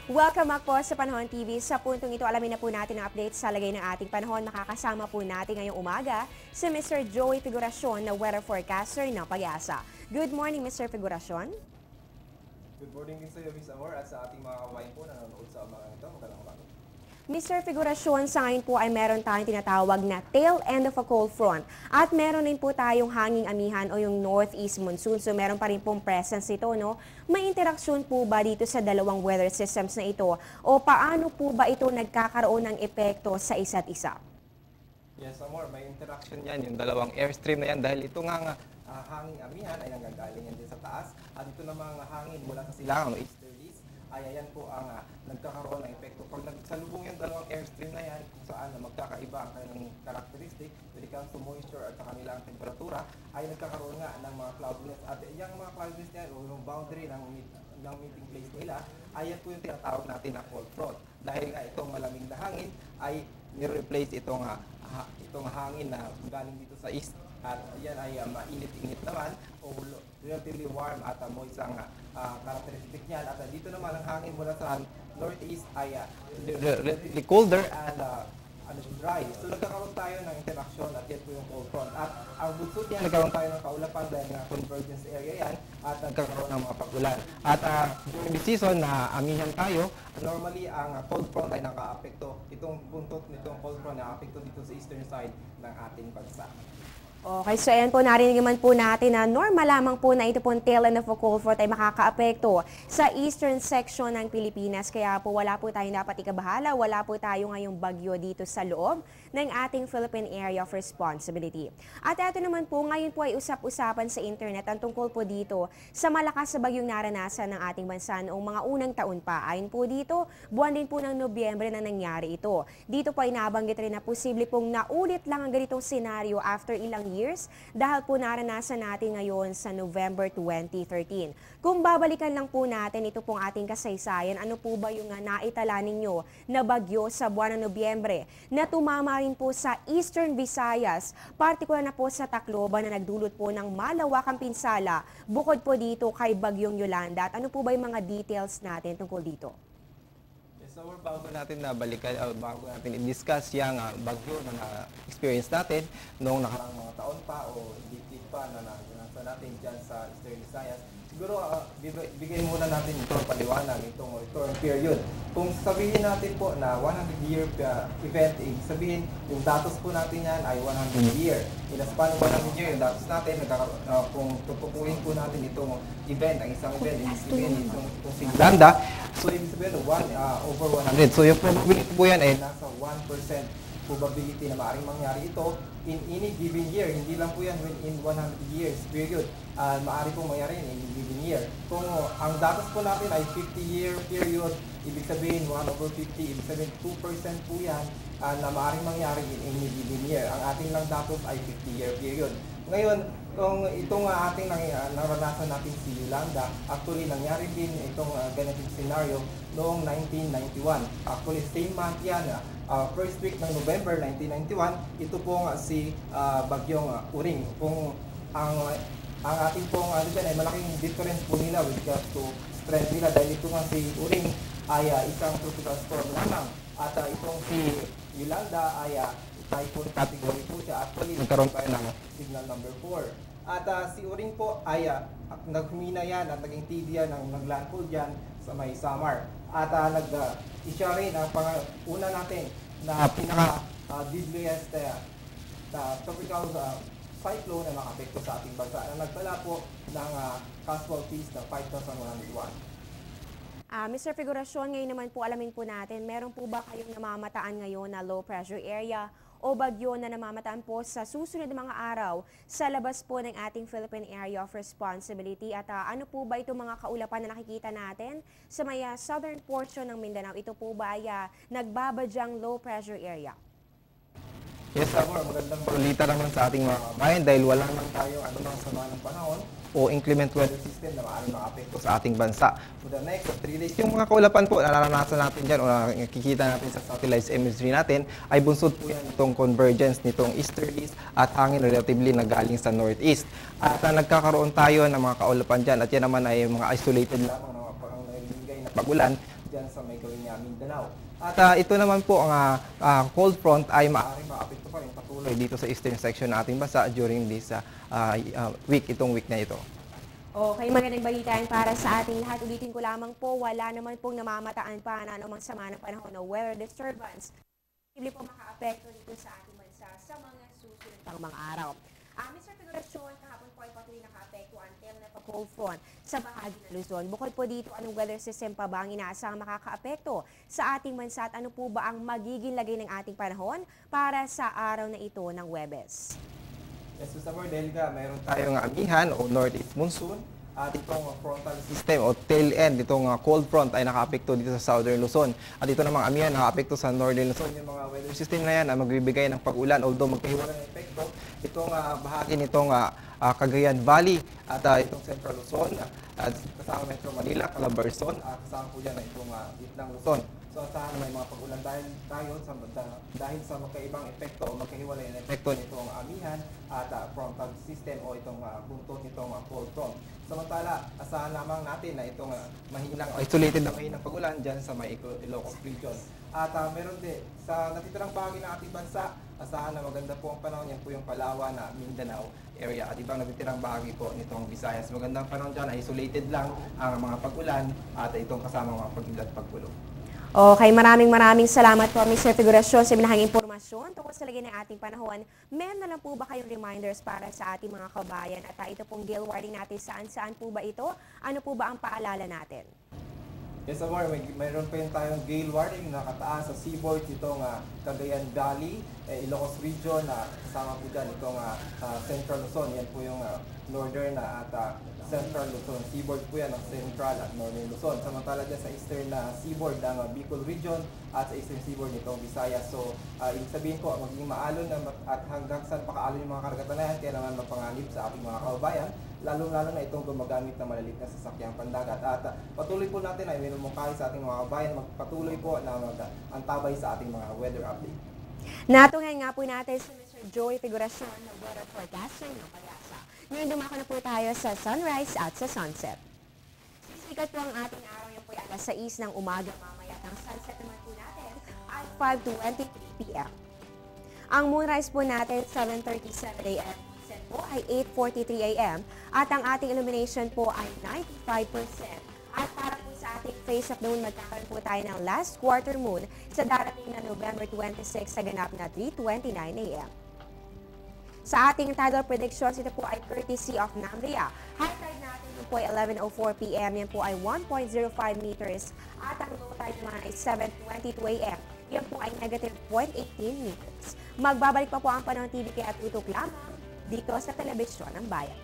Welcome back po sa Panahon TV. Sa puntong ito, alamin na po natin ang update sa lagay ng ating panahon. Makakasama po natin ngayong umaga si Mr. Joey Figuracion na weather forecaster ng Pag-asa. Good morning, Mr. Figuracion. Good morning din sa iyo, Miss Amor, at sa ating mga kawain po na nanonood sa umaga ito. Magandang umaga. Mr. Figuracion, sa ngayon po ay meron tayong tinatawag na tail end of a cold front. At meron din po tayong hanging amihan o yung northeast monsoon. So meron pa rin pong presence ito, no? May interaksyon po ba dito sa dalawang weather systems na ito? O paano po ba ito nagkakaroon ng epekto sa isa't isa? Yes, Amor, may interaction yan, yung dalawang airstream na yan, dahil ito nga hanging amihan ay nanggagaling yan din sa taas. At ito namang hangin mula sa silangan o easterlies, ay ayan po ang nagkakaroon ng epekto. Pag nagsalubong yung dalawang airstream na yan, kung saan magkakaiba ang kanilang characteristic, when it comes to moisture at sa kanilang temperatura, ay nagkakaroon nga ng mga cloudiness. At yung mga cloudiness yan, o yung boundary ng meeting place nila, ayan po yung tinatawag natin na cold front. Dahil nga itong malamig na hangin ay ni-replace itong hangin na galing dito sa east. At yan ay mainit-init naman o relatively warm at moist ang characteristic niyan. At dito naman ang hangin mula sa northeast ay relatively colder and dry. So nagkakaroon tayo ng interaction at yan po yung cold front. At ang bunsod niya, nagkaroon tayo ng kaulapan dahil nga convergence area yan at nagkakaroon ng mga pag-ulan. At during the season na amihan tayo, normally ang cold front ay naka-apekto. Itong buntot nitong cold front naka-apekto dito sa eastern side ng ating bansa. Okay, so ayan po, narinig naman po natin na normal lamang po na ito pong tail end of a cold front ay makakaapekto sa eastern section ng Pilipinas. Kaya po wala po tayong dapat ikabahala, wala po tayo ngayong bagyo dito sa loob ng ating Philippine Area of Responsibility. At ito naman po, ngayon po ay usap-usapan sa internet ang tungkol po dito sa malakas na bagyong naranasan ng ating bansa noong mga unang taon pa. Ayon po dito, buwan din po ng Nobyembre na nangyari ito. Dito po ay nabanggit rin na posible pong naulit lang ang ganitong senaryo after ilang years dahil po naranasan natin ngayon sa November 2013. Kung babalikan lang po natin ito pong ating kasaysayan, ano po ba yung naitala ninyo na bagyo sa buwan ng Nobyembre na tumama rin po sa Eastern Visayas, partikular na po sa Tacloban na nagdulot po ng malawakang pinsala bukod po dito kay Bagyong Yolanda. At ano po ba yung mga details natin tungkol dito? So, bago natin balikan, bago natin i-discuss yung bagyo na na-experience natin noong nakaraang mga taon pa o decade pa na naranasan natin dyan sa Eastern Visayas, siguro bigay muna natin itong paliwanag, itong return period. Kung sabihin natin po na 100-year event, sabihin yung datos po natin yan ay 100 year. In a span of 100 year, yung datos natin, kung tutukuhin po natin itong event, ang isang event, ibig sabihin itong si Yolanda, so ibig sabihin 1 over 100. So yung probability po yan ay nasa 1% probability na maaaring mangyari ito in any given year. Hindi lang po yan in 100 years period. Maaari pong mangyari in any given year. Kung ang datos po natin ay 50-year period, ibig sabihin 1 over 50, ibig sabihin 2% po yan na maaaring mangyari in any given year. Ang ating lang datos ay 50-year period. Ngayon, kung itong ating naranasan natin si Yolanda, actually nangyari din itong ganitong scenario noong 1991. Actually, same month yan. First week ng November 1991, ito pong si Bagyong Uring. Kung ang ating pong dyan ay malaking difference po nila with regards to strength nila dahil ito nga si Uring ay isang tropical storm lamang at itong si Yolanda ay typhoon category po siya. Actually, nagkaroon tayo ng signal number 4. At si Uring po ay naghumina yan at naging tidiya ng naglandfall dyan sa may Samar. At isya rin ang una natin na pinaka-deadliest tropical cyclone na nakapekto sa ating bansa na nagtala po ng casualties na 5,101. Mr. Figuracion, ngayon naman po alamin po natin, meron po ba kayong namamataan ngayon na low pressure area o bagyo na namamataan po sa susunod na mga araw sa labas po ng ating Philippine Area of Responsibility? At ano po ba itong mga kaulapan na nakikita natin sa may southern portion ng Mindanao? Ito po ba ay nagbabadyang low pressure area? Yes, Amor, magandang balita naman sa ating mga kabayan dahil wala naman tayong anumang sama ng panahon o inclement weather system na maaaring makapekto sa ating bansa. For the next 3 days, yung mga kaulapan po na naranasan natin dyan o nakikita natin sa satellite imagery natin ay bunsod po yan itong convergence nitong easterlies at hangin relatively na galing sa northeast. At nagkakaroon tayo ng mga kaulapan dyan at yan naman ay mga isolated lamang na pag-ulan dyan sa may gawin niya Mindanao. At ito naman po ang cold front ay maaaring maapekto pa rin patuloy dito sa eastern section ng ating bansa during this itong week na ito. Okay, magandang balita yan para sa ating lahat. Ulitin ko lamang po, wala naman pong namamataan pa na anumang sama ng panahon na weather disturbance. Posible po makaapekto dito sa ating bansa sa mga susunod pang mga araw. Mr. Figuracion, kahapon po ay patuloy nakaapekto ang tail na cold front sa bahagi ng Luzon. Bukod po dito, anong weather system pa ba ang inaasahang makakaapekto sa ating bansa at ano po ba ang magiging lagay ng ating panahon para sa araw na ito ng Huwebes? Yes, so sa Bordelga, mayroon tayong amihan o northeast monsoon at itong frontal system o tail end, itong cold front ay nakaapekto dito sa southern Luzon. At ito namang amihan nakaapekto sa northern Luzon. Yung mga weather system na yan ay magbibigay ng pag-ulan, although magkahiwalay ng epekto. Itong bahagi nitong Cagayan Valley at itong Central Luzon at kasama Metro Manila, Calabarzon, kasama po dyan itong Gitnang Luzon. So asahan may mga pag-ulan dahil sa magkaibang epekto o magkahiwalay na epekto nitong amihan at frontal system o itong buntot nitong cold front. Samantala, asahan lamang natin na itong isolated na mahinang pag-ulan dyan sa may Ilocos region. At meron din, sa natitirang bahagi ng ating bansa, asahan na maganda po ang panahon. Yan po yung Palawan na Mindanao area at ibang natitirang bahagi po nitong Visayas. Magandang panahon dyan, isolated lang ang mga pag-ulan at itong kasama mga pag-ulan pagkulog. Okay, maraming salamat po Mr. Figuracion sa binahaging impormasyon tungkol sa lagay ng ating panahon. Meron na lang po ba kayong reminders para sa ating mga kabayan at ito pong gale warning natin, saan po ba ito? Ano po ba ang paalala natin? Yes, Amor, mayroon pa yun tayong gale warning na kataas sa seaboard itong Cagayan Valley, Ilocos region, kasama po dyan itong Central Luzon. Yan po yung northern at Central Luzon. Seaboard po yan ng Central at Northern Luzon. Samantala dyan sa eastern seaboard ng Bicol region at sa eastern seaboard nitong Visayas. So, ibig sabihin ko, magiging maalon at hanggang saan pakaalon yung mga karagatan na yan, kaya naman mapanganib sa ating mga kababayan, lalo-lalo na itong gumagamit ng maliliit na sasakyang pandagat. At patuloy po natin ay minumungkahi sa ating mga kababayan, magpatuloy po na antabay sa ating mga weather update. Natunghay nga po natin si Mr. Joey Figuracion ng weather forecaster ng Pag-asa. Ngayon dumako na po tayo sa sunrise at sa sunset. Sisikat po ang ating araw, yan po ay alas 6 ng umaga mamaya. Ang sunset naman po natin ay 5:23 p.m. Ang moonrise po natin 7:37 a.m. Sunset po ay 8:43 a.m. At ang ating illumination po ay 95%. At para po sa ating phase of the moon, magkakaroon po tayo ng last quarter moon sa darating na November 26 sa ganap na 3:29 a.m. Sa ating tidal predictions, ito po ay courtesy of NAMRIA. High tide natin po ay 11:04 p.m. Yan po ay 1.05 meters. At ang low tide naman ay 7:22 a.m. Yan po ay negative 0.18 meters. Magbabalik pa po ang Panahon TV kaya tutok lamang dito sa Telebisyon ng Bayan.